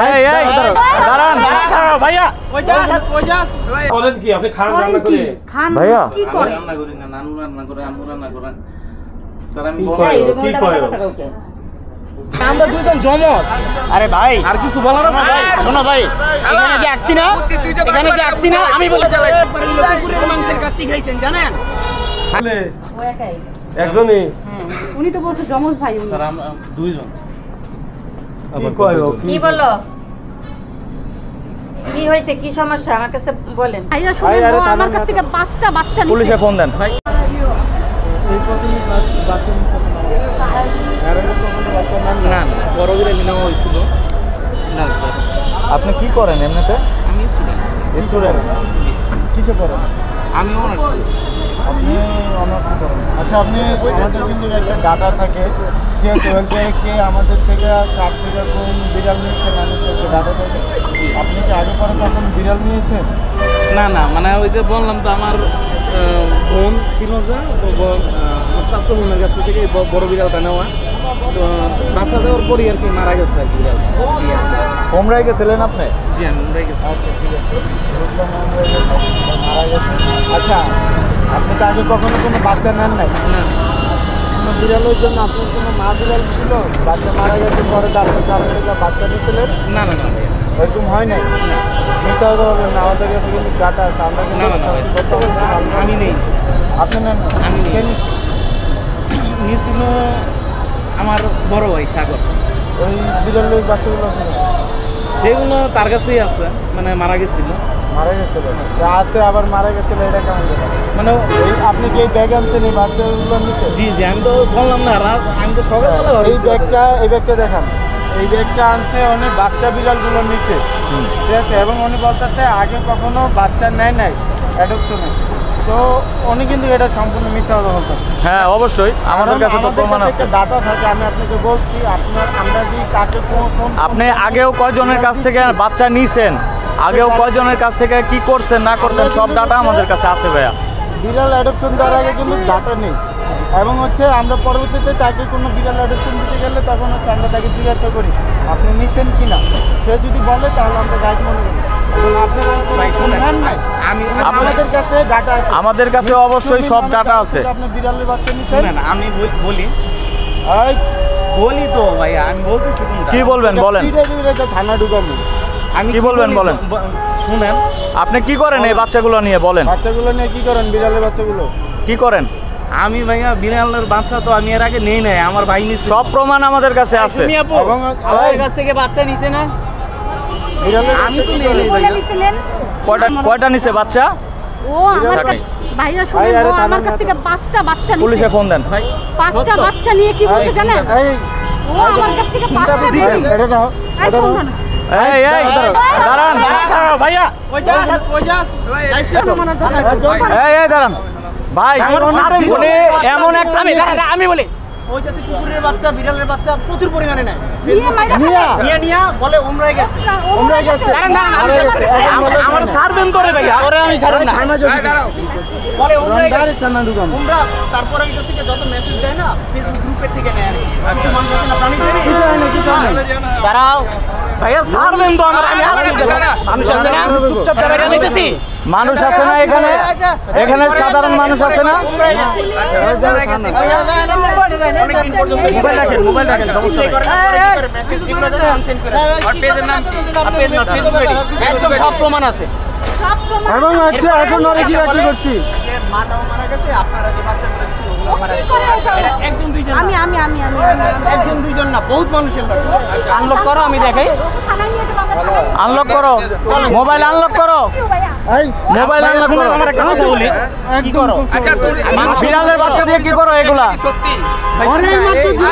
এই এই দাঁড়ান ভাইয়া বলেন কি আপনি খান রান্না করে খান ভাইয়া কি করে রান্না করি না নানু রান্না করে আম্মু রান্না করে স্যার আমি কি কয় আমরা দুইজন জমজ। আরে ভাই আর কিছু বলার আছে ভাই? শোনো ভাই এখানে যে আসছি না আমি বলে কুকুরের মাংসের কাচ্চি খাইছেন জানেন? ও একাই একজনই উনি তো বলছে জমজ ভাই উনি স্যার আমরা দুইজন কি কয় কি বলো কি হয়েছে কি সমস্যা আমার কাছে বলেন ভাইয়া শুনে ও আমার কাছ থেকে 5টা বাচ্চা নিছে পুলিশে ফোন দেন ভাই না বড় বিড়াল নেওয়া হয়েছিল না আপনি কি করেন এমনিতে আমি স্টুডেন্ট স্টুডেন্ট কিসে পড়েন আমি অনার্স আপনি অনার্স করেন। আচ্ছা আপনি আমাদের কিন্তু একটা ডাটা থাকে ঠিক আছে ওয়েলফেয়ারে কে আমাদের থেকে কার থেকে কোন বিড়াল নিচ্ছে না নিচ্ছে সে ডাটা থাকে। আপনি কি আগে পরে কখন বিড়াল নিয়েছেন? না না মানে ওই যে বললাম তো আমার বোন ছিল যে তো আমার চাচা বোনের কাছ থেকে বড় বিড়ালটা নেওয়া তো বাচ্চা দেওয়ার পরই আর কি মারা গেছে আর কি বিড়াল হোমরাই গেছিলেন আপনি জি আমি মারা গেছি আচ্ছা ঠিক আছে বুঝলাম আমরা মারা গেছে। আচ্ছা আপনি তো আগে কখনো কোনো বাচ্চা নেন নাই? না কোনো বিড়ালের জন্য আপনার কোনো মা বিড়াল ছিল বাচ্চা মারা গেছে পরে ডাক্তার কারণ থেকে বাচ্চা নিয়েছিলেন না না না ওইরকম হয় নাই? নিতে হবে না আমাদের কাছে কিন্তু ডাটা আছে আমরা না না না আমি নেই আপনি নেন না? আমি নেই। কে নিচ্ছে? নিয়েছিল আমার বড় ভাই সাগর ওই বিড়ালের বাচ্চাগুলো আছে না? সেগুলো তার কাছেই আছে মানে মারা গেছিল মারা গেছিল আছে আবার মারা গেছিল এটা কেমন কথা? মানে এই আপনি কি এই ব্যাগ আনছেন এই বাচ্চাগুলো নিতে? জি জি আমি তো বললাম না রাত আমি তো সকালবেলা এই ব্যাগটা দেখান এই ব্যাগটা আনছে অনেক বাচ্চা বিড়ালগুলো নিতে ঠিক আছে এবং উনি বলতেছে আগে কখনো বাচ্চা নেয় নাই অ্যাডপশনে তো উনি কিন্তু এটা সম্পূর্ণ মিথ্যা কথা বলতেছে। হ্যাঁ অবশ্যই আমাদের কাছে তো প্রমাণ আছে ডাটা থাকে আমি আপনাকে বলছি আমরা কি কাকে কোন আপনি আগেও কয়জনের কাছ থেকে বাচ্চা নিছেন আগেও কয়জনের কাছ থেকে কি করছেন না করছেন সব ডাটা আমাদের কাছে আছে ভাইয়া বিড়াল অ্যাডপশন দেওয়ার আগে কিন্তু ডাটা নেই এবং হচ্ছে আমরা পরবর্তীতে তাকে কোনো বিড়াল অ্যাডপশন দিতে গেলে তখন হচ্ছে আমরা তাকে জিজ্ঞাসা করি আপনি নিচ্ছেন কি না সে যদি বলে তাহলে আমরা গাইড মনে করি এবং আপনি নেন নাই আমি আমাদের কাছে ডাটা আছে আমাদের কাছে অবশ্যই সব ডাটা আছে আপনি বিড়ালের বাচ্চা নিচ্ছেন না না আমি বলি এই বলি তো ভাই আমি বলতেছি কোনটা কি বলবেন বলেন থানা ঢুকাবো আমি কি বলবেন বলেন শুনেন আপনি কি করেন এই বাচ্চাগুলো নিয়ে বলেন বাচ্চাগুলো নিয়ে কি করেন বিড়ালের বাচ্চাগুলো কি করেন আমি ভাইয়া বিড়ালের বাচ্চা তো আমি এর আগে নেই নাই আমার ভাই নিছে সব প্রমাণ আমাদের কাছে আছে এবং আমার কাছ থেকে বাচ্চা নিছে না? বিড়ালের আমি তো নেই নাই বলে ভাইয়া দিছিলেন কয়টা নিছে বাচ্চা ও আমার থাকে। ভাইয়া শুনে ও আমার কাছ থেকে 5টা বাচ্চা নিছে পুলিশে ফোন দেন ভাই 5টা বাচ্চা নিয়ে কি বলছে জানেন এই ও আমার কাছ থেকে 5টা বেবি এটা দাও এই শুনুন না এই এই দাঁড়ান ভাইয়া ওই যাস এই দাঁড়ান ভাই উনি এমন একটা আমি বলি ওই যে কুকুরের বাচ্চা বিড়ালের বাচ্চা প্রচুর পরিমাণে নেয় নিয়ে মাইরা নিয়ে বলে ওমরায় গেছে ওমরা গেছে আমার সার্ভেন করে ভাইয়া ওরে আমি ছাড়ব না বলে ওমরায় গেছে থানা ঢুকাবো ওমরা তারপরে এই থেকে যত মেসেজ দেয় না ফেসবুক গ্রুপের থেকে নেয় আর কি কিছু মানুষ আছে না প্রাণী দাঁড়াও ভাইয়া সার্ভেন তো আমার আমি আছি মানুষ আছে না চুপচাপ দাঁড়িয়ে নিতেছি মানুষ আছে না এখানে এখানে সাধারণ মানুষ আছে না মোবাইল রাখেন সমস্যা একদম সব প্রমাণ আছে সব প্রমাণ এবং হচ্ছে এখন ওরা কি বাচ্চা করছি মাটাও মারা গেছে আপনারা যে বাচ্চা করেছিল ও কি করে এসব? একজন দুইজন আমি একজন দুইজন না বহুত মানুষের আনলক করো আমি দেখাই থানায় নিয়ে যাবো আমরা আনলক করো মোবাইল আনলক করো ভাইয়া এই মোবাইল আনলক করো আমার একটা কথা বলি কি করো আচ্ছা তোর বিড়ালের বাচ্চা দিয়ে কি করো এগুলা সত্যি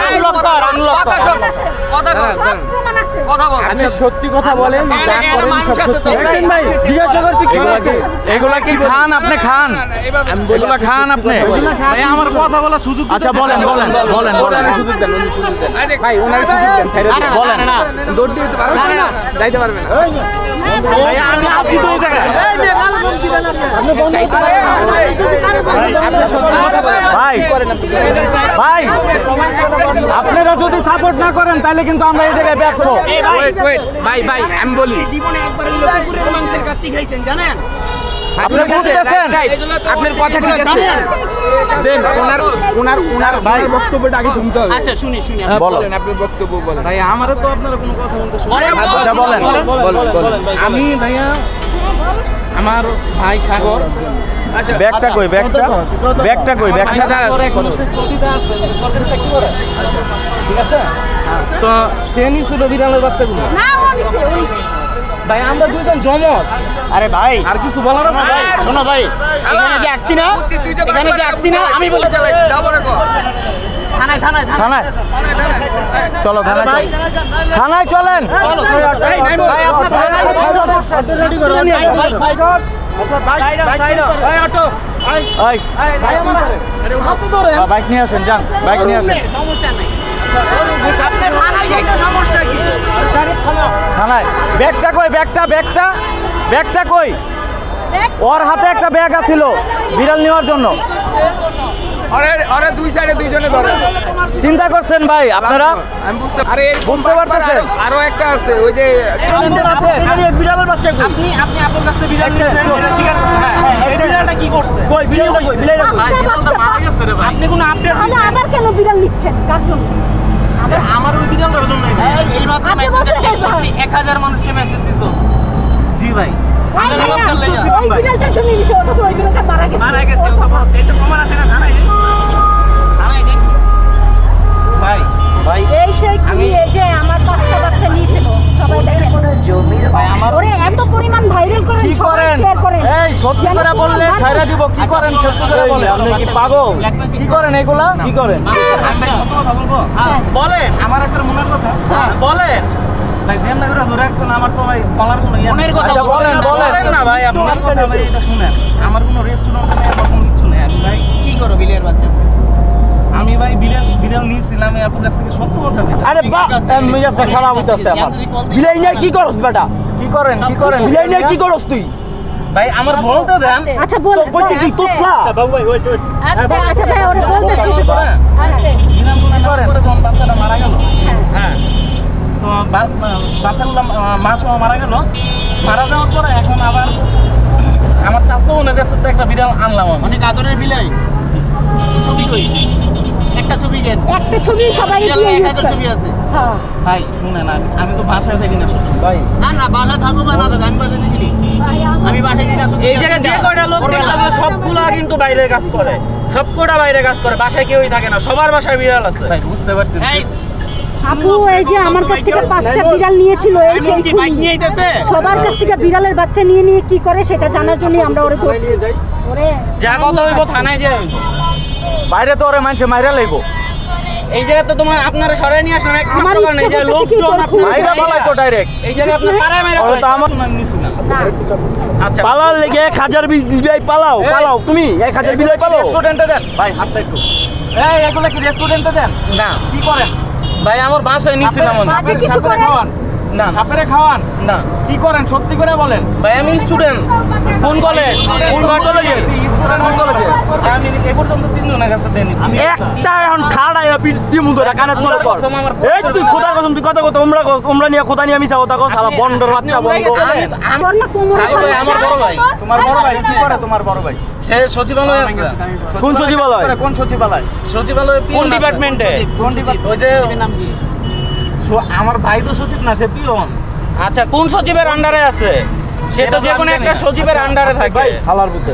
আনলক কর আনলক কর কথা কর সব প্রমাণ আছে কথা বল আচ্ছা সত্যি কথা বলেন যা করেন সব সত্যি দেখেন ভাই জিজ্ঞাসা করছি কি বলছে এগুলা কি খান আপনি খান এগুলা খান আপনি ভাই আমার কথা বলার সুযোগ আচ্ছা বলেন বলেন বলেন বলেন সুযোগ দেন ভাই ওনারে সুযোগ দেন ছেড়ে দেন বলেন না দৌড় দিতে পারবেন না যাইতে পারবেন না এই ভাই আমি আসি তো এই জায়গায় এই ভালো বলছি ভাই ভাই আপনারা যদি সাপোর্ট না করেন তাহলে কিন্তু আমরা এই জায়গায় ব্যর্থ। ভাই ভাই আমি বলি জীবনে একবার কুকুরের মাংসের কাচ্চি খাইছেন জানেন? আপনি বুঝতেছেন? আপনার কথা ঠিক আছে, দেন ওনার ভাই বক্তব্যটা আগে শুনতে হবে। আচ্ছা শুনি বলেন আপনি বক্তব্য বলেন। ভাই আমারও তো আপনারা কোনো কথা বলতে শুনুন। আচ্ছা বলেন। আমি ভাইয়া আমার ভাই সাগর ব্যাগটা কই ব্যাগটা ব্যাগটা কই ব্যাগটা সাগর এখনো সে সৌদিতে আছে, সরকারি চাকরি করে, ঠিক আছে? তো সে নিয়েছিল বিড়ালের বাচ্চাগুলো। না ও নিছে ও নিছে। ভাই আমরা দুইজন জমজ। আরে ভাই আর কিছু বলার আছে ভাই? শোনো ভাই, এখানে যে আসছি না আমি বলে থানায় থানায় চলো থানায় চল। থানায় চলেন ভাই আপনার থানায় বাইক নিয়ে আসেন যান বাইক নিয়ে আসেন সমস্যা নাই, আপনার থানায় যাইতে সমস্যা কি? থানায় ব্যাগটা কই ব্যাগটা ব্যাগটা ব্যাগটা কই ওর হাতে একটা ব্যাগ আছিল বিড়াল নেওয়ার জন্য আরে দুই সাইডে দুইজনে ধরে চিন্তা করছেন ভাই আপনারা আমি বুঝতে পারতেছেন আরো একটা আছে ওই যে আছে বিড়ালের বাচ্চা কই আপনি আপনার কাছ থেকে বিড়াল নিয়েছেন, স্বীকার করুন। এই বিড়ালটা কি করছে? কই বিড়ালটা কই বিড়ালটা কই? মারা গেছে রে ভাই। আপনি কোনো আপডেট তাহলে আবার কেন বিড়াল নিচ্ছেন কার জন্য? আমার ওই বিড়ালটার জন্য এই মাত্র আপনি মেসেজ বলছেন চেক এই করছি 1000 মানুষে মেসেজ দিছো। জি ভাই ওই চলছিলাম ভাই। বিড়ালটার জন্য নিছে অথচ ওই বিড়ালটা মারা গেছে। মারা গেছে ও তো বলছে, এটা প্রমাণ আছে না থানায়? থানায় যাই ভাই ভাই এই সেই খুনি এই যে আমার 5টা বাচ্চা নিয়েছিল সবাই দেখে ভাই আমার ওরে এত পরিমাণ ভাইরাল করেন কি সবাই করেন শেয়ার করেন এই সত্যি করে বললে ছাইরা দিব কি করেন সত্যি করে বলেন আপনি কি পাগল কি করেন এগুলা কি করেন আমি ভাই সত্য কথা বলবো। বলেন আমার একটা মনের কথা বলেন ভাই যেমন করে ধরে রাখছেন আমার তো ভাই বলার কোনো ইয়ে মনের কথা আচ্ছা, বলেন, বলেন। না ভাই আপনার কথা ভাই এটা শুনেন আমার কোনো রেস্টুরেন্ট নেই আমার কোনো কিছু নেই আমি ভাই কি করো বিলের বাচ্চা? আমি ভাই বিড়াল নিয়েছিলাম এই আপুর কাছ থেকে সত্য কথা যেটা আরে বাহ মেজাজটা খারাপ হইতাছে আমার বিলাই নিয়ে কি করছ বেটা কি করেন বিলাই নিয়ে কি করছ তুই ভাই আমার বলতে দেন আচ্ছা বল তো কইতে কি তুতলা বাবু ভাই ওয়েট আচ্ছা ভাই ওরে বলতে শুনছি আস্তে বিড়াল গুলো করেন যখন বাচ্চাটা মারা গেল হ্যাঁ তো বাচ্চাগুলো মাস মারা গেল মারা যাওয়ার পরে এখন আবার আমার চাচা ওনার কাছে তো একটা বিড়াল আনলাম আমি। অনেক আদরের বিলাই ছবি কই একটা ছবি দেন, একটা ছবি সবাই বিড়াল দিয়ে নিয়ে ইউজ 1000 করে ছবি আছে। হ্যাঁ ভাই শুনেন আমি তো বাসায় থাকি না সত্যি ভাই না বাসা থাকো বা না থাকো আমি বাসায় দেখি আমি বাসায় যাই না। এই জায়গায় যে কয়টা লোক দেখলাম সবগুলা কিন্তু বাইরে কাজ করে, সবকটা বাইরে কাজ করে, বাসায় কেউই থাকে না, সবার বাসায় বিড়াল আছে। ভাই বুঝতে পারছি আপু এই যে আমার কাছ থেকে 5টা বিড়াল নিয়েছিল এই সেই কি বাইক নিয়ে আইতেছে? সবার কাছ থেকে বিড়ালের বাচ্চা নিয়ে নিয়ে কি করে সেটা জানার জন্য আমরা ওরে ধরছি ওরে যা কথা হইব থানায় যাই। বাইরে তো ওরে মানুষে মাইরা লইবো এই জায়গা তো তোমার আপনারা সরাই নিয়ে আসেন এক আমার মাত্র ইচ্ছে এই যে করতেছে কি লোকজন তোর আপনারা মাইরা পালাই তো ডাইরেক্ট এই জায়গা আপনারা পাড়ায় মাইরা ওরে তো আমার নাম নিছি না। না আচ্ছা পালার লেগে 1000 বিলাই পালাও পালাও তুমি 1000 বিলাই পালাও রেস্টুরেন্টে দেন ভাই হাতটা একটু এই এগুলা কি রেস্টুরেন্টে দেন না কি করেন ভাই আমার বাসায় নিছিলাম আমি। বাজে কিছু করে খাওয়ান না সাপেরে খাওয়ান না কি করেন সত্যি করে বলেন ভাই আমি স্টুডেন্ট কোন কলেজ কোন কলেজে কোন কলেজে আমি এই পর্যন্ত 3 জনের কাছে দেনি একটা এখন খাড়াই দি মুদো কানে তোলা কর এই তুই খোদার কসম তুই কথা কথা তোমরা নিয়ে খোদা নিয়ে আমি যাও কথা সালা বন্ডর বাচ্চা বন্ধ তোর না কোমরে ভাই আমার বড় ভাই তোমার বড় ভাই কি করে তোমার বড় ভাই সে সচিবালয়ে আছে। কোন সচিবালয় কোন সচিবালয় সচিবালয়ে কোন ডিপার্টমেন্টে? কোন ডিপার্টমেন্ট ওই যে নাম কি? আমার ভাই তো সচিব না, সে পিয়ন। আচ্ছা কোন সচিবের আন্ডারে আছে? সে তো যে কোনো একটা সচিবের আন্ডারে থাকে। ভাই খালার পুতে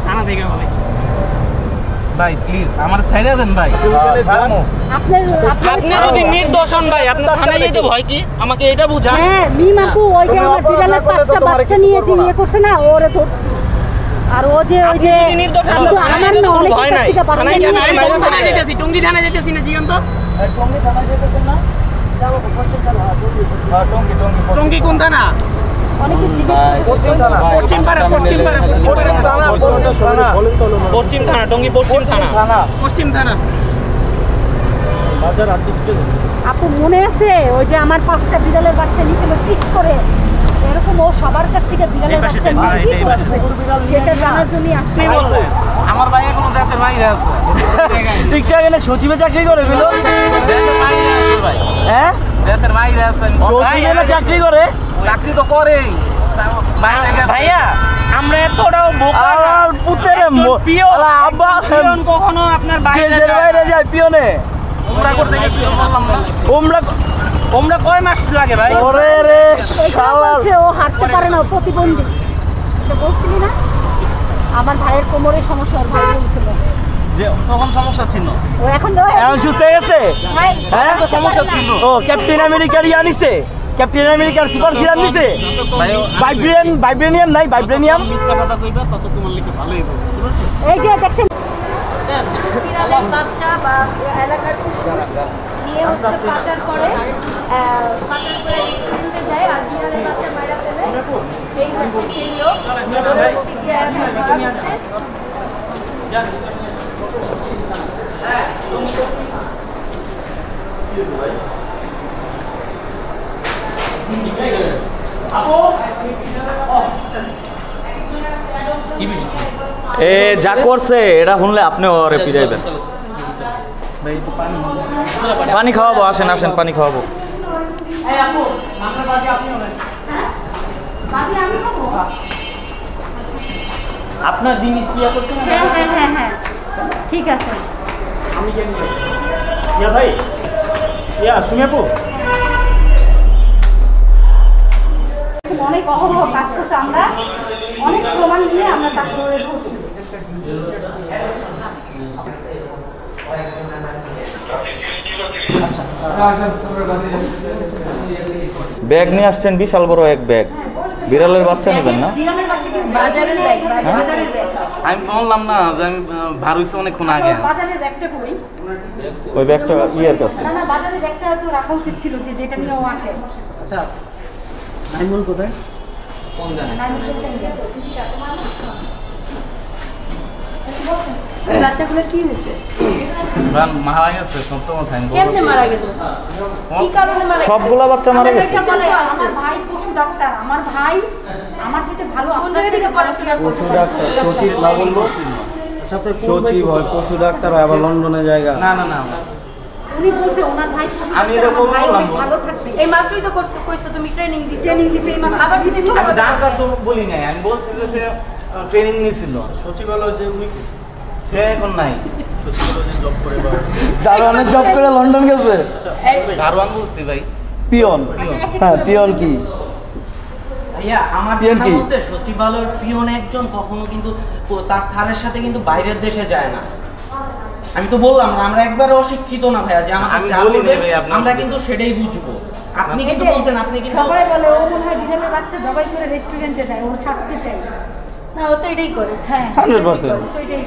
থানা থেকে বলে ভাই প্লিজ আমার ছাইরা দেন ভাই। আপনার আপনি যদি নির্দোষ হন ভাই আপনি থানায় যেতে ভয় কি? আমাকে এটা বুঝান। হ্যাঁ মিম আপু ওই যে আমার বিড়ালের 5টা বাচ্চা নিয়ে যে ইয়ে করছে না ওরে ধরছি আর ও যে ওই যে যদি নির্দোষ হন কিন্তু থানায় আমার যেতে না কোনো অনেক ভয় কাছ নাই। থেকে থানায় বাড়ি গিয়ে নিয়ে আমি কোন থানায় যাইতেছি? টঙ্গী থানায় যাইতেছি না জিগান তো? টঙ্গী কোন থানা? অনেকে জিজ্ঞেস পশ্চিম থানা পশ্চিম পাড়া পশ্চিম থানা পশ্চিম থানা টঙ্গী পশ্চিম থানা। পশ্চিম থানা। আপু মনে আছে ওই যে আমার 5টা বিড়ালের বাচ্চা নিয়েছিল ঠিক করে এরকম ও সবার কাছ থেকে বিড়ালের বাচ্চা নিয়ে কি করছে সেটা জানার জন্যই আজকে আমার ভাই এখনো দেশের বাইরে আছে। ঠিকঠাক এনে সচিবে চাকরি করে বিলো দেশের বাইরে আছে ভাই, হ্যাঁ দেশের বাইরে আছে। সচিবে না চাকরি করে চাকরি তো করেই বাইরে গেছে। ভাইয়া আমরা এতটাও বোকা না। আর পুতেরে পিয়ন আব্বা পিয়ন কখনো আপনার বাইরে দেশের বাইরে যায় পিয়নে উমরা করতে গেছিল বললাম না। ওমরা কয় মাস লাগে ভাই? ওরে রে এইটা শালা বলছে ও হাঁটতে পারে না, ও প্রতিবন্ধী। এটা বলছিলি না? আমার ভাইয়ের কোমরের সমস্যা, ওর ভাই বলছিল। যে তখন সমস্যা ছিল, ও এখন এখন সুস্থ হয়ে গেছে ভাই, হ্যাঁ তো সমস্যা ছিল। ও ক্যাপ্টেন আমেরিকার ইয়া নিছে, ক্যাপ্টেন আমেরিকার সুপার সিরাম নিছে। ভাইব্রেনিয়াম নাই, ভাইব্রেনিয়াম এই যে দেখছেন বিড়ালের বাচ্চা বা এলাকার কুকুর নিয়ে হচ্ছে পাচার করে রেস্টুরেন্টে দেয়, আর বিড়ালের বাচ্চা মারা ফেলে। এই হচ্ছে সেই লোক, ওরা হচ্ছে গিয়ে এখন ধরা পড়ছে। এ যা করছে এটা শুনলে আপনি ওরে পিড়াইবেন। পানি খাওয়াবো, আসেন আসেন পানি খাওয়াবো। আপনার জিনিস ইয়া করতে না? হ্যাঁ হ্যাঁ হ্যাঁ হ্যাঁ ঠিক আছে। ভাই ইয়া সুমি আপু, অনেক অহরহ কাজ করছে, আমরা অনেক প্রমাণ নিয়ে আমরা কাজ করে ধরছি। ব্যাগ নিয়ে আসছেন, বিশাল বড় এক ব্যাগ। বিড়ালের বাচ্চা নেবেন না? বিড়ালের বাচ্চা কি বাজারের ব্যাগ, বাজারের ব্যাগ। আমি বললাম না যে আমি ভার হইছে অনেকক্ষণ আগে। বাজারের ব্যাগটা কই? ওই ব্যাগটা ইয়ের কাছে। না না, বাজারের ব্যাগটা তো রাখা উচিত ছিল, যে যেটা নিয়ে ও আসে। আচ্ছা নাইমুল কোথায়? বাচ্চাগুলো কি হয়েছে? মারা গেছে সত্য কথা আমি বলবো। কেমনে মারা গেল? কি কারণে মারা গেল? সবগুলা বাচ্চা মারা গেছে। আমার ভাই পশু ডাক্তার, আমার ভাই আমার থেকে ভালো কোন জায়গা থেকে পড়াশোনা করছে? সচিব না বললো সচিব হয়, পশু ডাক্তার হয়, আবার লন্ডনে জায়গা। না না না, উনি বলছে ওনার ভাই পশু আমি ডাক্তার, এরকম আমার ভাই বললাম। অনেক ভালো থাকবে। এই মাত্রই তো করছো, কইছো তুমি ট্রেনিং দিছো। ট্রেনিং দিছে এই মাত্র। আবার তুমি মিছা কথা ডাক্তার তো বলি নাই, আমি বলছি যে সে ট্রেনিং নিয়েছিল। সচিব হলো যে উনি সে এখন নাই, দারোয়ানের জব করে লন্ডন গেছে। দারোয়ান বলছি ভাই। পিয়ন, হ্যাঁ পিয়ন কি? ভাইয়া আমার পিয়ন কি? জানার মধ্যে সচিবালয়ের পিয়ন একজন কখনো কিন্তু তার স্যারের সাথে কিন্তু বাইরের দেশে যায় না। আমি তো বললাম না, আমরা একবারে অশিক্ষিত না ভাইয়া, যে আমাদের আমি যা বলি বলবে নাই ভাই আপনাকে। আমরা কিন্তু সেটাই বুঝবো। আপনি কিন্তু বলছেন আপনি কিন্তু সবাই বলে ও মনে হয় বিড়ালের বাচ্চা জবাই করে রেস্টুরেন্টে দেয়, ওর শাস্তি চাই। না, ও তো এটাই করে। হ্যাঁ 100%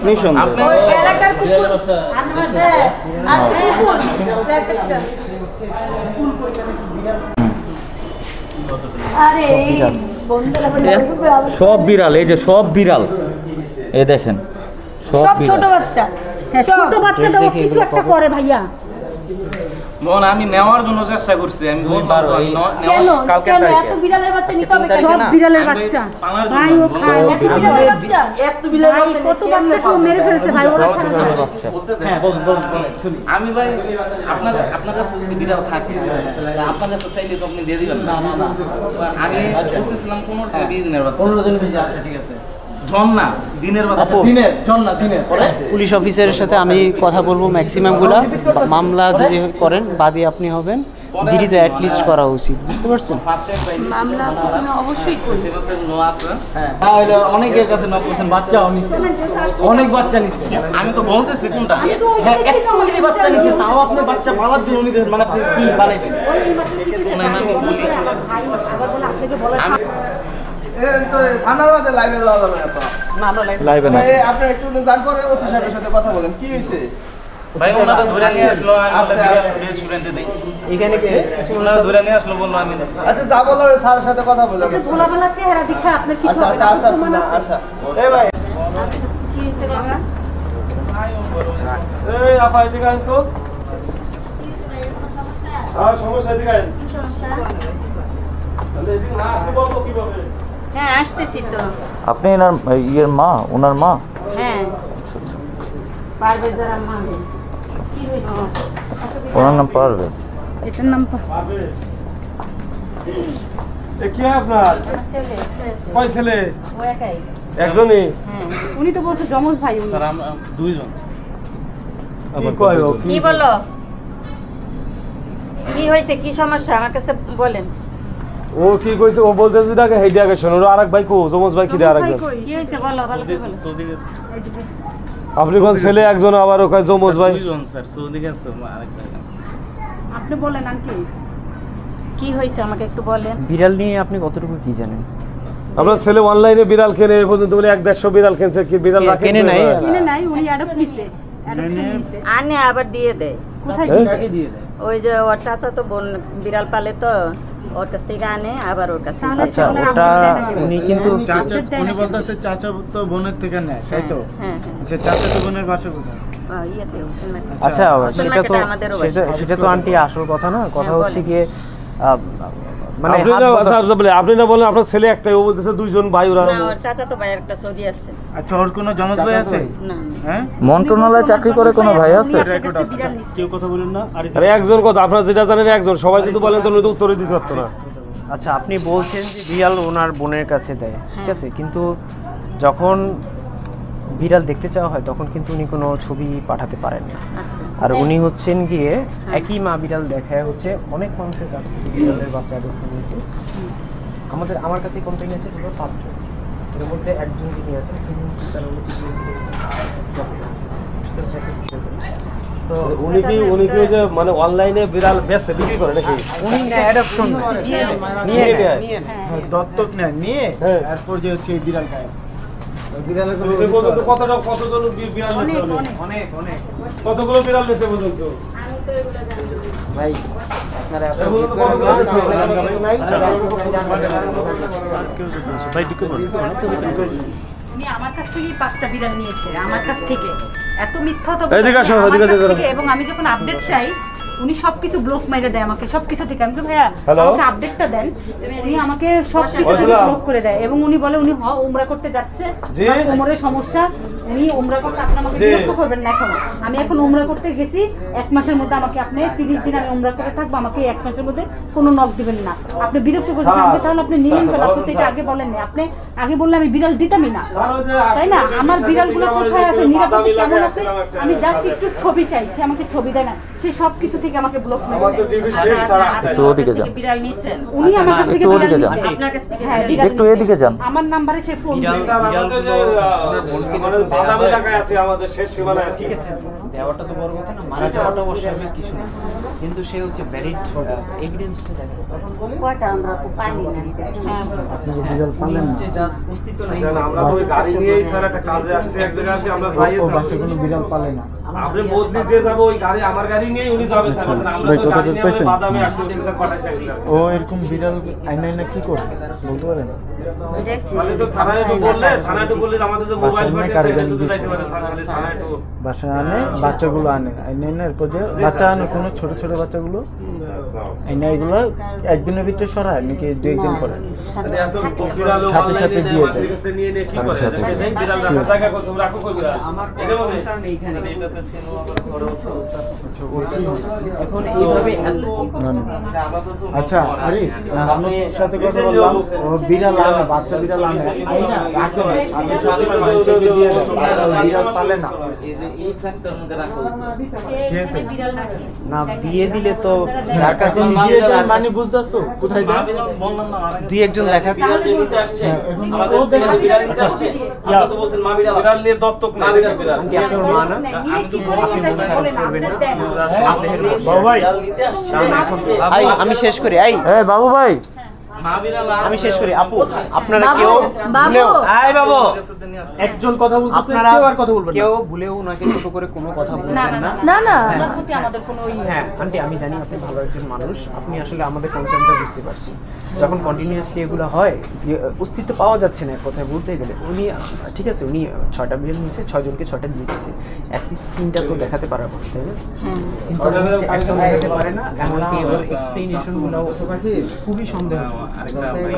নিঃসন্দেহ। আপনি ওই এলাকার কুকুর আর না হ্যাঁ, আর যে কুকুর এলাকার আরে এই বন্ধুরা বলে কুকুর আবার সব বিড়াল, এই যে সব বিড়াল, এই দেখেন সব বিড়াল। ছোট বাচ্চা। হ্যাঁ, সব ছোট বাচ্চাদের ও কিছু একটা করে ভাইয়া। মন আমি নেওয়ার জন্য চেষ্টা করছি, আমি বললাম তো আমি কেন কালকে কেন এত বিড়ালের বাচ্চা নিতে হবে কেন? সব বিড়ালের আমি বাচ্চা পালার জন্য ভাই ও খায়। বলবো। এত বিড়ালের বাচ্চা? ভাই কত বাচ্চাকে ও মেরে ফেলছে ভাই, ওরা ছাড়া না। বাচ্চা। হ্যাঁ বলুন বলুন বলুন, শুনি। আমি ভাই আপনার কাছে যদি বিড়াল থাকে, আপনার কাছে চাইলে তো আপনি দিয়ে দিবেন। না না না, আমি বলতেছিলাম 15 দিনের বাচ্চা। 15 দিন বেশি, আচ্ছা ঠিক আছে। জন না, দিনের বাচ্চা। দিনের জন না, দিনের পরে পুলিশ অফিসারের সাথে আমি কথা বলবো, ম্যাক্সিমামগুলা মামলা যদি করেন বাদী আপনি হবেন, জিডি তো অ্যাটলিস্ট করা উচিত, বুঝতে পারছেন? ফার্স্ট টাইম পাইছি। মামলা তুমি অবশ্যই করবে। সে বাচ্চা নো আছে। হ্যাঁ হইলো অনেকের কাছে 9% বাচ্চাও নিছে, অনেক বাচ্চা নিছে। আমি তো বলতেছি কোনটা। হ্যাঁ একটু যদি বাচ্চা নিছে, তাও আপনি বাচ্চা পালার জন্য নিতে, মানে আপনি কি বানাইবেন? লাইভে না। আপনি একটু জান করে ওসি সাহেবের সাথে কথা বলেন, কি হয়েছে? ভাই ওনারা ধরে নিয়ে আসলো, আমি আস্তে আস্তে। রেস্টুরেন্টে দেই। এখানে কি ওনারা ধরে নিয়ে আসলো, বললো আমি আচ্ছা যা বলার স্যারের সাথে কথা বলেন। ভোলা ভালা চেহারা দেখে আপনার কিছু আচ্ছা হবে আচ্ছা না, আচ্ছা প্রমাণ আছে। আচ্ছা এই ভাই কি হয়েছে বাবা? এই আপা এদিকে আস তো। সমস্যা এদিকে আস। কি সমস্যা? হ্যাঁ আসতেছি তো। আপনি এনার ইয়ের মা, ওনার মা? হ্যাঁ পারভেজের আম্মা। কি হয়েছে? ওনার নাম পারভেজ। এটার নাম কি আপনার ছেলে। কয় ছেলে? ও একাই। একজনই। হ্যাঁ উনি তো বলছে যমজ ভাই উনি। স্যার আমরা দুইজন। কি কয় ও? কি বলো? কি হয়েছে, কি সমস্যা আমার কাছে বলেন। ও কি কইছে? ও বলতেছে ডাকে হেডি আগে শোনো আরেক ভাই কো জমজ ভাই কি আরেকজন? কি হয়েছে বলো, ভালো করে বলো। সৌদি গেছে। আপনি কোন ছেলে একজন আবার ও কয় জমজ ভাই? দুইজন স্যার, সৌদি গেছে আরেক ভাই। আপনি বলেন আন্টি কি হয়েছে আমাকে একটু বলেন। বিড়াল নিয়ে আপনি কতটুকু কি জানেন? আপনার ছেলে অনলাইনে বিড়াল কেনে এ পর্যন্ত বলে 1-150 বিড়াল কিনছে, কি বিড়াল রাখেন? কেনে নাই? কিনে নাই, উনি অ্যাডপ্ট নিছে। আনে আবার দিয়ে দেয়। কোথায় হ্যাঁ? দিয়ে দেয়। ওই যে ওর চাচা তো বোন বিড়াল পালে তো ওর কাছ থেকে আনে আবার ওর কাছে। আচ্ছা ওটা উনি কিন্তু চাচা, উনি বলতেছে চাচা তো বোনের থেকে নেয়, তাই তো? হ্যাঁ সে চাচা তো বোনের বাসা কোথায়? ইয়েতে হোসেন মার্কেট। আচ্ছা হোসেন সেটা তো মার্কেটে আমাদেরও বাসা। সেটা তো আন্টি আসল কথা না। কথা হ্যাঁ, হচ্ছে বলেন। গিয়ে মানে আপনি না আচ্ছা আচ্ছা বলে আপনি না বলেন আপনার ছেলে একটাই, ও বলতেছে দুইজন ভাই ওরা। না ওর চাচা তো ভাইয়ের একটা সৌদি আছে। আচ্ছা, ওর কোনো জমজ ভাই আছে? না হ্যাঁ, মন্ত্রণালয়ে চাকরি করে কোনো ভাই আছে? রেকর্ড আছে। কেউ কথা বলেন না। আরে একজন কথা, আপনারা যেটা জানেন একজন, সবাই যদি বলেন তো উনি তো উত্তরে দিতে পারতো না। আচ্ছা আপনি বলছেন যে বিড়াল ওনার বোনের কাছে দেয়, ঠিক আছে, কিন্তু যখন বিড়াল দেখতে চাওয়া হয় তখন কিন্তু উনি কোনো ছবি পাঠাতে পারেন না। আচ্ছা আর উনি হচ্ছেন গিয়ে একই মা বিড়াল দেখায় হচ্ছে অনেক মানুষের কাছ থেকে বিড়ালের বাচ্চা আদর্শন নিয়েছে। আমার কাছে কমপ্লেন আছে পুরো 5 জন, এর মধ্যে একজন যিনি আছেন তিনি হচ্ছে তার তো উনি কি ওই যে মানে অনলাইনে বিড়াল বেচে বিক্রি করে নাকি? উনি অ্যাডপশন নিয়ে নেয়। দত্তক নেয়, নিয়ে হ্যাঁ। তারপর যে হচ্ছে এই বিড়াল খায়। বিড়ালের কোনো এই পর্যন্ত কতজন বিড়াল নিয়েছে? অনেক অনেক। কতগুলো বিড়াল নিয়েছে পর্যন্ত? আমি তো এগুলো জানি না। ভাই আপনারা এই পর্যন্ত কতগুলো নিয়েছে? উনি আমার কাছ থেকেই 5টা বিড়াল নিয়েছে, আমার কাছ থেকে। এত মিথ্যা তো এদিকে আসো, আমার এদিকে কাছ আসো। থেকে। এবং আমি যখন আপডেট চাই উনি সবকিছু ব্লক মেরে দেয় আমাকে, সবকিছু থেকে। আমি বলি, ভাইয়া Hello? আমাকে আপডেটটা দেন। উনি আমাকে সবকিছু থেকে আসসালাম। ব্লক করে দেয় এবং উনি বলে উনি উমরা করতে যাচ্ছে, জি। তার কোমরের সমস্যা, উনি উমরা করতে, আপনি আমাকে জি। বিরক্ত করবেন না। এখন আমি এখন উমরা করতে গেছি, 1 মাসের মধ্যে আমাকে আপনি 30 দিন আমি উমরা করে থাকবো, আমাকে 1 মাসের মধ্যে কোনো নক দিবেন না। আপনি বিরক্ত করবেন, আমি বলি, তাহলে আপনি নিলেন কেন? আপনি তো এটা আগে বলেননি। আপনি আগে বললে আমি বিড়াল দিতামই না, তাই না? আমার বিড়ালগুলো কোথায় আছে, নিরাপদে কেমন আছে, আমি জাস্ট একটু ছবি চাই, সে আমাকে ছবি দেয় না। সে সবকিছু থেকে আমাকে ব্লক করে দেয়। একটু ওদিকে যান। বিড়াল নিছেন উনি আমার কাছ থেকে একটু বিড়াল ওদিকে যান। নিছে, আপনার কাছ থেকে। হ্যাঁ বিড়াল একটু নিছে। এদিকে যান। আমার নাম্বারে সে ফোন দিয়েছে। স্যার আমাদের যে আমাদের বাদামি এলাকায় আছে, আমাদের শেষ সীমানায়। ঠিক আছে, দেওয়াটা তো বড় কথা না, মারা যাওয়াটা অবশ্যই আমি কিছু না, কিন্তু সে হচ্ছে ভ্যালিড এভিডেন্স হচ্ছে দেখো। কয়টা আমরা তো পানি না। হ্যাঁ বিড়াল পালেন না? জাস্ট অস্তিত্ব নাই। স্যার আমরা তো ওই গাড়ি নিয়েই স্যার একটা কাজে আসছি, এক জায়গায় আসছি, আমরা যাই ও বাসে কোনো বিড়াল পালে না। আপনি বদলি যে যাবো ওই গাড়ি, আমার গাড়ি নিয়েই উনি যাবে স্যার। আমরা ভাই, তো কথা গাড়ি নিয়ে বুঝতেছেন? বাদামি আসছি, স্যার পাঠাইছে একজন। ও এরকম বিড়াল আইনা কি করে বলতে পারেন? তাহলে তো থানায় তো বললে, থানায় তো বললে আমাদের যে মোবাইল বাসায় পাঠিয়েছে কারিগর এটা তো দিছে। যাইতে পারে স্যার, খালি থানায় তো। বাসায় আনে, বাচ্চাগুলো আনে, আইনা এরপর যে বাচ্চা আনে, কোনো ছোট ছোট বাচ্চাগুলো আইনা, এগুলো একদিনের ভিতরে সরায় নাকি 2-1 দিন পরে? মানে এত বিড়াল সাথে সাথে দিয়ে দেয়। মানুষের কাছে নিয়ে নিয়ে কি করে? দেখে দেখ বিড়াল রাখার জায়গা কত, রাখো কই বিড়াল? এটা বলে এইখানে এখন এইভাবে এত না, না। আচ্ছা আরিফ, আপনার সাথে কথা বললাম, ও বিড়াল আনে, বাচ্চা বিড়াল আনে, আইনা রাখে না, সাথে সাথে মানুষকে দিয়ে দেয়। বাচ্চা বিড়াল পালে না, এই যে এই ফ্ল্যাগটার মধ্যে রাখা হয়েছে। ঠিক আছে? বিড়াল নাকি না দিয়ে দিলে তো যার কাছে নিজে দেয় মানে বুঝতেছো কোথায় দেয়? বললাম না আরেক দুই একজন দেখা বিড়াল যে নিতে আসছে, হ্যাঁ, এখন আমাদের ও দেখে বিড়াল নিতে আসছে। আপনি তো বলছেন মা বিড়াল বিড়াল নিয়ে দত্তক না বিড়াল। কি আপনার মা না? নিয়ে কি করে সেটা কি বলেন? আপডেট দেন। বিড়াল নিতে আসছে। আই আমি শেষ করি, আই এই বাবু ভাই, মা বিড়াল আমি শেষ করি। আপু আপনারা বাবু, কেউ বাবু। ভুলেও বাবু একজন কথা বলতেছে, আপনারা কেউ আর কথা বলবেন না। কেউ ভুলেও ওনাকে ছোট করে কোনো কথা বলবেন না। না না ওনার প্রতি আমাদের কোনো হ্যাঁ আন্টি, আমি জানি আপনি ভালো একজন মানুষ, আপনি আসলে আমাদের কনসার্নটা বুঝতে পারছেন। যখন কন্টিনিউয়াসলি এগুলো হয়, যে অস্তিত্ব পাওয়া যাচ্ছে না এক কথায় বলতে গেলে, উনি ঠিক আছে উনি 6টা বিড়াল নিয়েছে, 6 জনকে 6টা দিয়েছে, অ্যাটলিস্ট 3টা তো দেখাতে পারা কথা, তাই না? কিন্তু হচ্ছে একটাও দেখাতে পারে না, এমনকি ওর এক্সপ্লেনেশনগুলো খুবই সন্দেহজনক। আরেকটা ভাই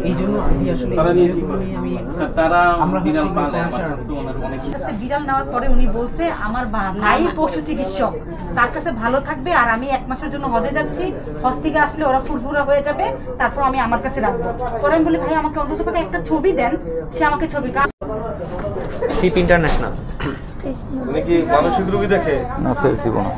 এই জন্য আমি আসলে তারা নিয়ে কি বিষয়গুলো নিয়ে আমি স্যার তারা আমরা বিড়াল হচ্ছে পালে আমার concern কাছে ওনার অনেক কাছে বিড়াল নেওয়ার পরে উনি বলছে আমার ভাই পশু চিকিৎসক, তার কাছে ভালো থাকবে, আর আমি 1 মাসের জন্য হজে যাচ্ছি, হজ থেকে আসলে ওরা ফুরফুরা হয়ে যাবে, তারপর আমি আমার কাছে রাখবো। পরে আমি বলি ভাই আমাকে অন্তত পক্ষে একটা ছবি দেন, সে আমাকে ছবি শিপ ইন্টারন্যাশনাল। মানে কি মানসিক রোগী দেখে না ফেস দিব না।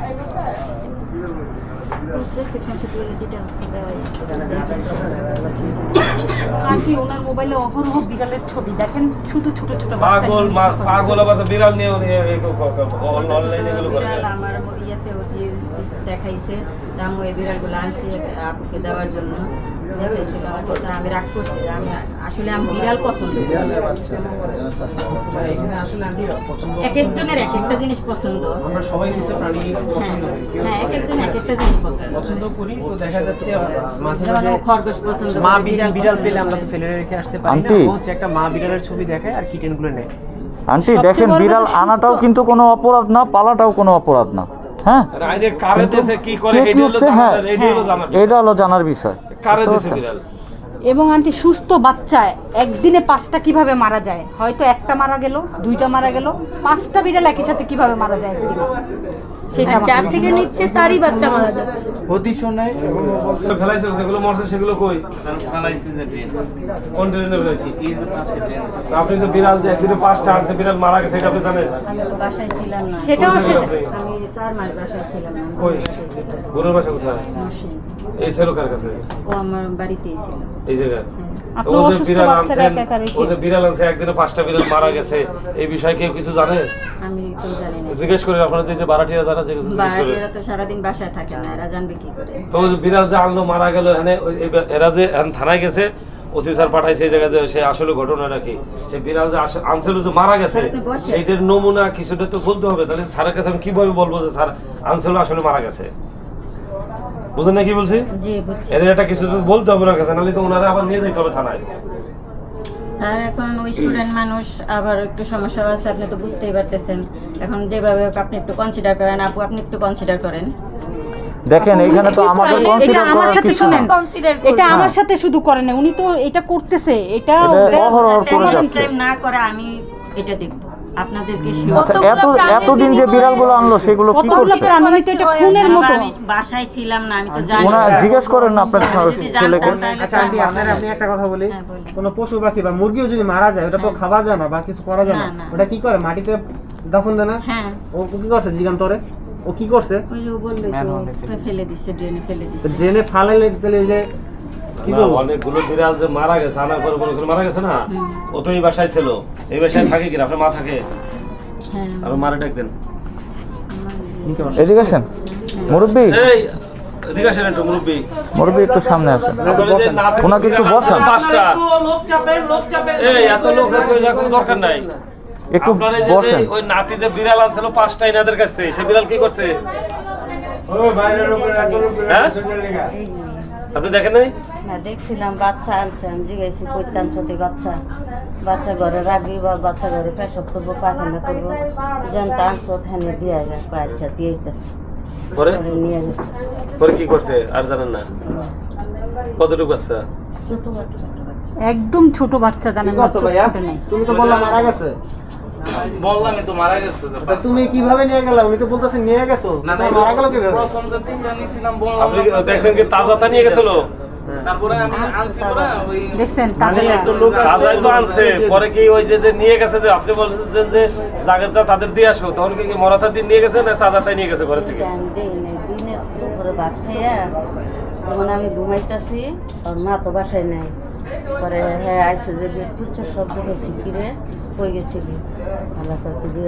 আন্টি ওনার মোবাইলে অহরহ বিড়ালের ছবি দেখেন, শুধু ছোট ছোট পাগল পাগল আবার বিড়াল নিয়ে অনলাইনে এগুলো করে আমার ইয়েতে দেখাইছে আমি এই বিড়ালগুলো আনছি আপুকে দেওয়ার জন্য দেখাইছে, আমার কথা আমি রাগ করছি। আমি আসলে আমি বিড়াল পছন্দ করি। এখানে আসলে আমি পছন্দ, এক একজনের এক একটা জিনিস পছন্দ। আমরা সবাই হচ্ছে প্রাণী পছন্দ করি, কেউ হ্যাঁ এক একজন এক একটা জিনিস পছন্দ। পছন্দ করি। তো দেখা যাচ্ছে মাঝে যেমন মাঝে ও খরগোশ পছন্দ মা করে, বিড়াল পছন্দ পেলে আমরা করে। তো ফেলে রেখে আসতে পারি না। আন্টি। ও হচ্ছে একটা মা বিড়ালের ছবি দেখায় আর কিটেনগুলো নেয়। আন্টি সবচেয়ে দেখেন বড় বিড়াল কথা সুস্থ। আনাটাও কিন্তু কোনো অপরাধ না, পালাটাও কোনো অপরাধ না। হ্যাঁ আইনে কারে দেশে কি করে কে কি এটা হলো হচ্ছে, হ্যাঁ, জানার, এটা হলো জানার এটা হলো জানার বিষয়। কারে দেশে বিড়াল এবং আন্টি সুস্থ বাচ্চা একদিনে 5টা কিভাবে মারা যায়? হয়তো একটা মারা গেল, 2টা মারা গেল, 5টা বিড়াল একই সাথে কিভাবে মারা যায় একদিনে? সেটা আর যার থেকে নিচ্ছে তারই বাচ্চা মারা যাচ্ছে। হদিশও নাই এবং ও বলতে ফেলাইছে যেগুলো মরছে সেগুলো কই ফেলাইছে যে ড্রেন কোন ট্রেনে ফেলাইছি? এই যে পাশে ড্রেন আপনি তো বিড়াল যে একদিনে 5টা আনছে বিড়াল মারা গেছে এটা আপনি জানেন? আমি তো বাসায় ছিলাম না, সেটাও সেটা আমি 4 মাস বাসায় ছিলাম না। কই গরুর বাসা কোথায়? নরসিংদী। এই ছিল কার কাছে? ও আমার বাড়িতেই ছিল। এই জায়গায় আপনি ও যে অসুস্থ বিড়াল বাচ্চারা আনছেন, একা একা রেখে ও যে বিড়াল আনছে একদিনে 5টা বিড়াল মারা গেছে এই বিষয়ে কেউ কিছু জানে? আমি তো জানি না। জিজ্ঞেস করে আপনারা যে ভাড়াটিয়া যারা জিজ্ঞেস করে এরা তো সারাদিন বাসায় থাকে না, এরা জানবে কি করে? তো ওই যে বিড়াল যে আনলো মারা গেল এখানে এরা যে এখন থানায় গেছে ওসি স্যার পাঠাইছে এই জায়গায় যে সে আসলে ঘটনাটা কি, সে বিড়াল যে আনছিল যে মারা গেছে সেইটার নমুনা কিছুটা তো বলতে হবে। তাহলে স্যারের কাছে আমি কিভাবে বলবো যে স্যার আনছিল আসলে মারা গেছে? বুঝেন না কি বলছি? জি বুঝছি এর এটা কিছু তো বলতে হবে না কাছে, নাহলে তো ওনারা আবার নিয়ে যাইতে হবে থানায়। স্যার। এখন ওই স্টুডেন্ট মানুষ, আবার একটু সমস্যা আছে, আপনি তো বুঝতেই পারতেছেন। এখন যেভাবে হোক আপনি একটু কনসিডার করেন, আপু আপনি একটু কনসিডার করেন। দেখেন এইখানে তো আমাকে এটা কনসিডার আমার করার সাথে কিছু শুনেন, না। এটা আমার সাথে শুধু করে না, উনি তো এটা করতেছে, এটা এটা অহরহ করে যাচ্ছে। টাইম না করে আমি এটা দেখব আপনাদেরকে আচ্ছা, এতদিন যে বিড়ালগুলো আনলো সেগুলো কি কতগুলো করছে? প্রাণ, উনি তো এটা খুনের মতো। আমি বাসায় ছিলাম না, আমি তো জানি ওনা না। জিজ্ঞেস করেন না আপনার আমি যদি ছেলেকে। জানতাম তাহলে আচ্ছা তো আন্টি আপনার আপনি একটা কথা বলি, হ্যাঁ, বলি। কোনো পশু পাখি বা মুরগিও যদি মারা যায় ওটা তো খাওয়া যায় না বা কিছু করা যায় না, না, না। ওটা কি করে মাটিতে দাফন দেয় না? হ্যাঁ ও কি করছে জিগান্তরে? ও কি করছে? ওই যে ও বললো তো ফেলে দিচ্ছে, ড্রেনে ফেলে দিচ্ছে। ড্রেনে ফালাইলে তাহলে যে কি না, বলবো? অনেকগুলো বিড়াল যে মারা গেছে আনার পরে কোনো মারা গেছে না, ও তো এই বাসায় ছিল, এই বাসায় থাকে কিনা আপনার মা থাকে? হ্যাঁ আর মারা ডাক দেন। এদিকে আসেন মুরব্বী, এই এদিকে আসেন একটু মুরব্বী। মুরব্বী একটু সামনে আসেন, আপনারা যে নাতি ওনাকে একটু বসান। 5টা এই এত লোক এত যাওয়ার কোনো দরকার নাই। একটু আপনারা এই যে বসেন। ওই নাতি যে বিড়াল আনছিল 5টা এনাদের কাছ থেকে, সে বিড়াল কি করছে? হ্যাঁ? আপনি দেখেন নাই? না দেখছিলাম বাচ্চা আনছে, আমি জিজ্ঞাসি করতাম ছোট বাচ্চা, বাচ্চা ঘরে রাখবি বা বাচ্চা ঘরে পেশাব করবো পায়খানা করবো, যন্ত্র আনছো ওখানে দিয়ে গেছে, আচ্ছা দিয়ে গেছে, পরে নিয়ে গেছে। পরে কি করছে আর জানেন না? কতটুকু বাচ্চা? ছোট বাচ্চা একদম ছোট বাচ্চা, জানেন না, আচ্ছা ভাইয়া, ছোট নেই। তুমি তো বললা মারা গেছে, বললামই তো মারা গেছে যে তা তুমি কিভাবে নিয়ে গেলা? উনি তো বলতেছেন নিয়ে গেছো, না তা মারা গেল কিভাবে? প্রথম যে 3টা নিছিলাম আপনি কি দেখছেন কি তাজাটা নিয়ে গেছিল? তারপরে আমি আনছি পরে ওই দেখছেন মানে তাদের একটা লোক তাজাই তো আনছে, পরে কি ওই যে নিয়ে গেছে যে আপনি বলছেন যে জায়গাটা তাদের দিয়ে আসো, তখন কি মরাতার দিন নিয়ে গেছে না তাজাটাই নিয়ে গেছে ঘরে থেকে? দিনে দুপুরে ভাত খাইয়া তখন আমি ঘুমাইতেছি, আর মা তো বাসায় নাই, পরে হ্যাঁ আইসে যে গেট খুলছে, শব্দ হয়েছে কিরে কই গেছিলি?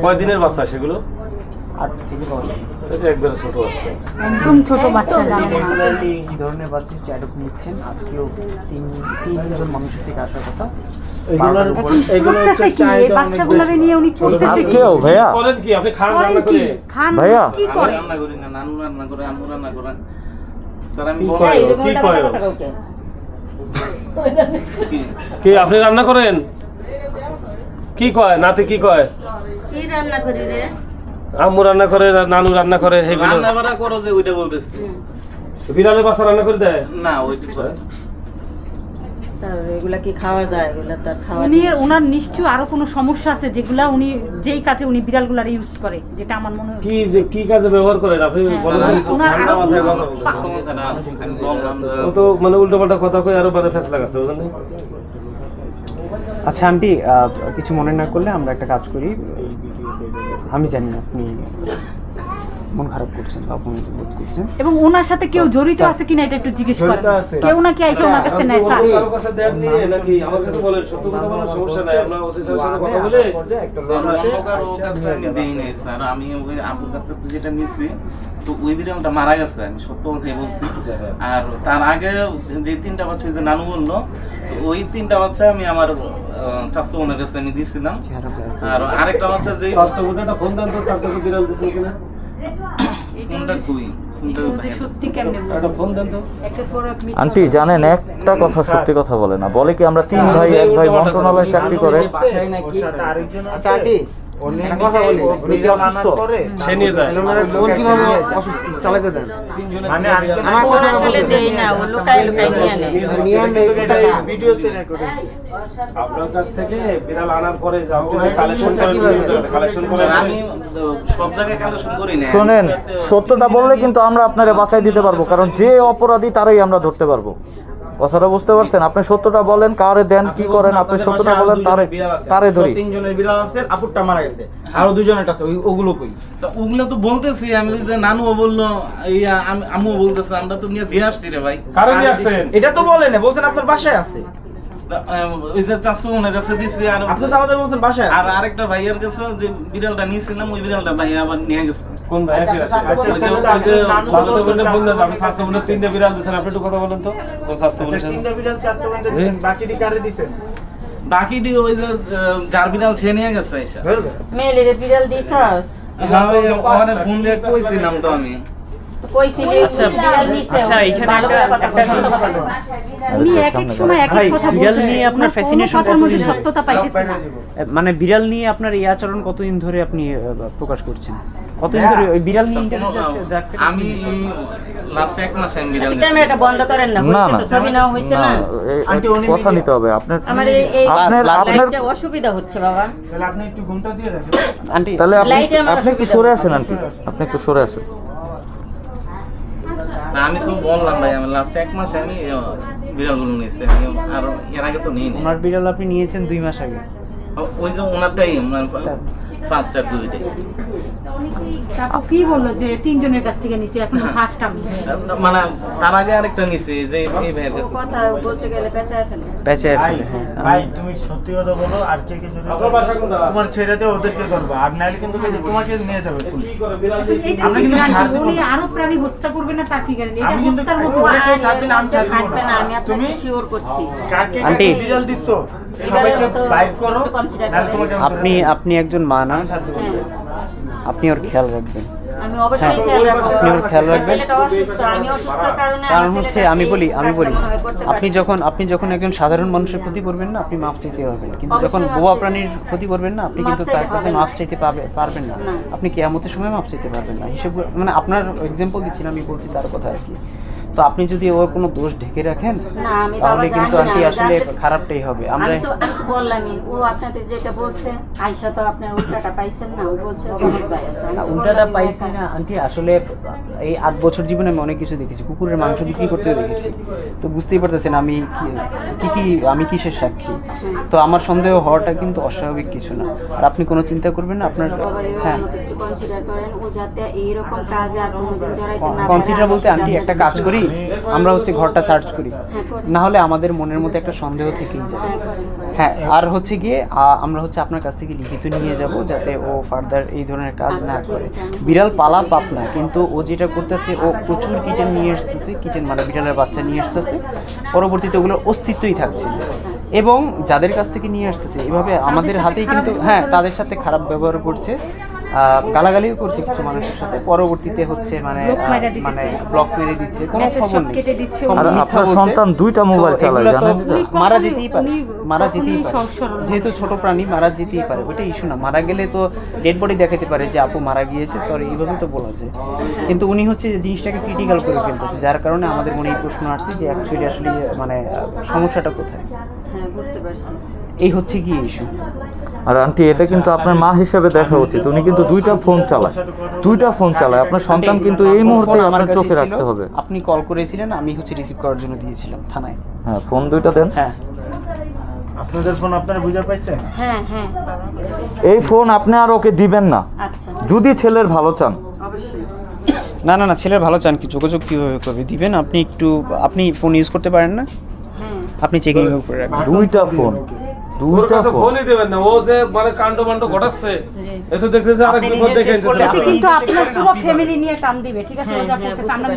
কয়দিনের বাচ্চা সেগুলো? 8 থেকে 10 এই যে একবারে ছোট বাচ্চা। একদম ছোট বাচ্চা, জানেন না। এই ধরনের বাচ্চা হচ্ছে অ্যাডপ্ট নিচ্ছেন। আজকেও তিনজন মানুষের থেকে আসার কথা। এগুলোর এগুলো করতেছে কি এই বাচ্চাগুলোরে নিয়ে উনি করতেছে কি? আজকেও ভাইয়া করেন কি আপনি খান করেন রান্না কি? করে? খান ভাইয়া। কি আমি করে? রান্না করি না, নানু রান্না করে, আম্মু রান্না করে। স্যার আমি কি বললাম কয় ও? কি কয় ও? কি আপনি রান্না করেন? কি কয় নাতি কি কয়? কি রান্না করি রে? আম্মু রান্না করে, নানু রান্না করে, এগুলো রান্না বাড়া করো যে ওইটা বলতেছি। বিড়ালের বাচ্চা রান্না করে দেয়? না ওইটা করে স্যার এগুলা কি খাওয়া যায়? এগুলা তার খাওয়া ওনার নিশ্চয়ই আরো কোনো সমস্যা আছে যেগুলা উনি যেই কাজে উনি বিড়ালগুলার ইউজ করে, যেটা আমার মনে হয় কি কাজে ব্যবহার করেন আপনি বলেন? ওনার আরো ও তো মানে উল্টোপাল্টা কথা কই আরো মানে ফেস লাগাচ্ছে, বুঝলেন? আচ্ছা আন্টি, কিছু মনে না করলে আমরা একটা কাজ করি। আমি জানি না আপনি মন খারাপ করছেন বা আপনি বোধ করছেন, এবং ওনার সাথে কেউ জড়িত আছে কিনা এটা একটু জিজ্ঞেস করেন। কেউ নাকি আইসা ওনার কাছে নেয় স্যার? কারো কাছে দেন নি নাকি আমার কাছে বলেন? সত্য কথা বলেন, সমস্যা নাই। আমরা ওসি স্যারের সাথে কথা বলে দেই নাই স্যার। আমি ওই আপুর কাছে যেটা নিছি তো ওই বিড়ালটা মারা গেছে, আমি সত্য কথাই বলছি। আর তার আগে যে 3টা বাচ্চা যে নানু বললো, ওই 3টা বাচ্চা আমি আমার চাচা বোনের কাছে আমি দিয়েছিলাম। আর আরেকটা বাচ্চা যে স্বাস্থ্য কোথাটা ফোন দেন তো, তার কাছে বিড়াল দিছেন কিনা? ফোনটা কই? সত্যি কেমনে একটা ফোন দেন তো। আন্টি জানেন একটা কথা সত্যি কথা বলে না, বলে কি আমরা 3 ভাই 1 ভাই মন্ত্রণালয়ে চাকরি করে। আচ্ছা আন্টি, কথা বলি, উনি কি অসুস্থ? সে নিয়ে যায় ফোন কিভাবে চালাতে দেন? মানে আমার আসলে দেই না, ও লুকাই লুকাই নিয়ে আনে। ভিডিওতে রেকর্ড আপনার কাছ থেকে বিড়াল আনার পরে যে আপনি কালেকশন করেন, আমি সব জায়গায় কালেকশন করি না। শোনেন, সত্যটা বললে কিন্তু আমরা আপনারে বাঁচাই দিতে পারবো, কারণ যে অপরাধী তারই আমরা ধরতে পারবো। কথাটা বুঝতে পারছেন? আপনি সত্যটা বলেন, কারে দেন, কি করেন, আপনি সত্যটা বলেন, তারে ধরি। 3 জনের বিড়াল আছে, আপুরটা মারা গেছে, আরো 2 জনের আছে, ওগুলো কই? ওগুলো তো বলতেছি আমি, যে নানুও বললো, আম্মুও বলতেছে, আমরা তো নিয়ে দিয়ে আসছি রে ভাই। কারে দিয়ে আসছেন? এটা তো বলেন, বলছেন আপনার বাসায় আছে। ওই যে চাচু ওনার কাছে দিছি। আর আপনি তো আমাদের বলছেন বাসায় আছে। আর আরেকটা ভাইয়ের কাছে যে বিড়ালটা নিয়েছিলাম, ওই বিড়ালটা ভাই আবার নিয়ে গেছে। কোন ভাই? কি আছে? স্বাস্থ্য বন্ধে ফোন দেন। আপনি স্বাস্থ্য বন্ধে 3টা বিড়াল দিছেন, আপনি একটু কথা বলেন তো। তো স্বাস্থ্য বন্ধে 3টা বিড়াল চারটা বন্ধে দিয়েছেন, বাকিটি কারে দিয়েছেন? বাকিটি ওই যে যার বিড়াল সে নিয়ে গেছে এসে। মেলের বিড়াল দিছস? হ্যাঁ, ওই ওখানে ফোন দিয়ে কইছিলাম তো আমি। কইছিলি বিড়াল নিছে? আচ্ছা, এখানে একটা সত্য কথা বল। উনি এক এক সময় এক এক কথা বিড়াল বলছেন, নিয়ে আপনার ওনার কোনো fascination কথার মধ্যে কতদিন ধরে? সত্যতা পাইতেছি না। মানে বিড়াল নিয়ে আপনার এই আচরণ কতদিন ধরে আপনি প্রকাশ করছেন? কতদিন ধরে ওই বিড়াল নিয়ে ইন্টারেস্ট যাচ্ছে? আমি লাস্ট 1 মাস আমি বিড়াল নিয়েছি। ক্যামেরাটা বন্ধ করেন না, না হইছে না তো ছবি নাও হইছে না। আন্টি, উনি কথা নিতে হবে আপনার। আমার এই আপনার লাইটটা অসুবিধা হচ্ছে বাবা। তাহলে আপনি একটু ঘুমটা দিয়ে রাখেন আন্টি, তাহলে আপনি লাইটের আমার আপনি একটু অসুবিধা সরে আসেন আন্টি, আপনি একটু সরে আসেন। আমি তো বললাম ভাই, আমি লাস্ট 1 মাসে আমি বিড়ালগুলো নিয়েছি। আমি আর এর আগে তো নিইনি। ওনার বিড়াল আপনি নিয়েছেন 2 মাস আগে। ওই যে ওনারটাই ফার্স্ট আর দুইটাই। তারপর কি বললো যে 3 জনের কাছ থেকে নিছি, এখন ফার্স্ট আমি। মানে তার আগে আরেকটা নিছি যে এই ভাইয়ের কাছে। কথা বলতে গেলে পেঁচায় ফেলে। পেঁচায় ফেলে, হ্যাঁ। ভাই, তুমি সত্যি কথা বলো, আর কে কে যদি তোমার ছেড়েতে ওদেরকে করবে, আর নাইলে কিন্তু তোমাকে নিয়ে যাবে। কি করে বিড়াল দিয়ে এটা আমরা কি কিন্তু গ্যারান্টি? ছাড় দেব উনি না। আরো প্রাণী হত্যা করবে না তার কি গ্যারান্টি? এটা আমি কিন্তু হত্যার মতো। ও আর ওদেরকে ছাড় দিলে আমি মধ্যে ছাড় দিব থাকবে না, না। আমি আপনাকে শিওর করছি। কাকে আন্টি। কাকে বিড়াল দিচ্ছ এবারের সবাইকে মতো বাইট করো, একটু consider নাহলে করেন। তোমাকে আপনি একজন মা না? ছাড় দেব না। আপনি ওর খেয়াল রাখবেন। আমি অবশ্যই খেয়াল রাখবো। আপনি ওর খেয়াল রাখবেন। ছেলেটা অসুস্থ, আমি অসুস্থতার কারণে কারণ আমার হচ্ছে ছেলেটাকে আমি বলি কাজটা মনে হয় করতে আপনি পারছি। যখন একজন সাধারণ মানুষের ক্ষতি করবেন না, আপনি মাফ চাইতে পারবেন, কিন্তু অবশ্যই যখন মাফ বোবা চাইতে প্রাণীর ক্ষতি করবেন না, আপনি মাফ কিন্তু চাইতে তার কাছে হবে না। মাফ চাইতে পারবেন না। না। আপনি কিয়ামতের সময় মাফ চাইতে পারবেন না। হিসেব মানে আপনার এক্সাম্পল দিচ্ছি না, আমি বলছি তার কথা আর কি। তো আপনি যদি ওর কোনো দোষ ঢেকে রাখেন, না, আমি বাবা তাহলে জানি কিন্তু না, আন্টি আমি আসলে জানতে- খারাপটাই হবে। আমি আমরা তো বললামই, ও আপনাদের যেটা বলছে, আয়শা তো আপনার উল্টাটা পাইছেন না, ও বলছে জমজ ভাই আছে। আমি তো উল্টাটা বললামই, পাইছি ওটা- না আন্টি, আসলে এই 8 বছর জীবনে আমি অনেক কিছু দেখেছি। কুকুরের মাংস বিক্রি করতেও দেখেছি। তো বুঝতেই পারতেছেন আমি আমি কিসের সাক্ষী। তো আমার সন্দেহ হওয়াটা কিন্তু অস্বাভাবিক কিছু না। আর আপনি কোনো চিন্তা করবেন না। আপনার বাবা এবার হ্যাঁ, মতো একটু কনসিডার করেন, ও যাতে এইরকম কাজে আর কোনোদিন জড়াইতে না পারে। কনসিডার বলতে আমি আন্টি সেটা একটা কাজ করি, আমরা হচ্ছে ঘরটা সার্চ করি, করি। না হলে আমাদের মনের মধ্যে একটা সন্দেহ থেকেই যায়। হ্যাঁ, আর হচ্ছে গিয়ে আমরা হচ্ছে আপনার কাছ থেকে লিখিত নিয়ে যাব, যাতে ও ফার্দার এই ধরনের কাজ না আচ্ছা, করে। ঠিক আছে, আমি- বিড়াল পালা পাপ না, কিন্তু ও যেটা করতেছে, ও প্রচুর কিটেন নিয়ে আসতেছে, কিটেন মানে বিড়ালের বাচ্চা নিয়ে আসতেছে, পরবর্তীতে ওগুলোর অস্তিত্বই থাকছে না। এবং যাদের কাছ থেকে নিয়ে আসতেছে এভাবে আমাদের হাতেই কিন্তু, হ্যাঁ, তাদের সাথে খারাপ ব্যবহার করছে। গালাগালিও করছে কিছু মানুষের সাথে, পরবর্তীতে হচ্ছে মানে ব্লক মেরে দিতেছে। মানে ব্লক মেরে দিচ্ছে, কোনো মেসেজ খবর সব নেই। কেটে দিচ্ছে। কোনো আর মিথ্যা আপনার বলছে। সন্তান 2টা মোবাইল তো চালায়, এগুলো তো জানেন এটা? মারা যেতেই পারে, মারা যেতেই উনি পারে, সহজ সরল। যেহেতু ছোট প্রাণী মারা যেতেই পারে, ওইটা ইস্যু না। মারা গেলে তো ডেড বডি দেখাতে পারে যে আপু মারা গিয়েছে, সরি এইভাবে তো বলা যায়। কিন্তু উনি হচ্ছে জিনিসটাকে ক্রিটিক্যাল করে ফেলতেছে, যার কারণে আমাদের মনে এই প্রশ্ন আসছে যে অ্যাকচুয়ালি আসলে মানে সমস্যাটা কোথায়। হ্যাঁ, বুঝতে পারছি। এই হচ্ছে কি ইস্যু। আর আন্টি এটা কিন্তু আপনার মা হিসেবে দেখা উচিত, উনি কিন্তু 2টা ফোন চালায়, 2টা ফোন চালায়। আপনার সন্তান কিন্তু এই মুহূর্তে ফোন আমার কাছে চোখে ছিল, রাখতে হবে। আপনি কল করেছিলেন, আমি হচ্ছে রিসিভ করার জন্য দিয়েছিলাম থানায়। হ্যাঁ, ফোন 2টা দেন। হ্যাঁ, আপনাদের ফোন আপনারা বুঝে পাইছেন? হ্যাঁ হ্যাঁ বাবা, এই ফোন আপনি আর ওকে দিবেন না, আচ্ছা যদি ছেলের ভালো চান। অবশ্যই। না না না, ছেলের ভালো চান কি, যোগাযোগ কীভাবে করবে দিবেন? আপনি একটু, আপনি ফোন ইউজ করতে পারেন না, হ্যাঁ আপনি চেকিং করে রাখবেন। 2টা ফোন, ওর 2টা কাছে ফোন। ফোনই দেবেন না, ও যে মানে কাণ্ড মান্ড ঘটাচ্ছে এ তো দেখতেছে আরেক বিপদ দেখে আনতেছে। কিন্তু আপনার পুরো ফ্যামিলি নিয়ে কাম দিবে, ঠিক আছে? ও যা করতেছে আমরা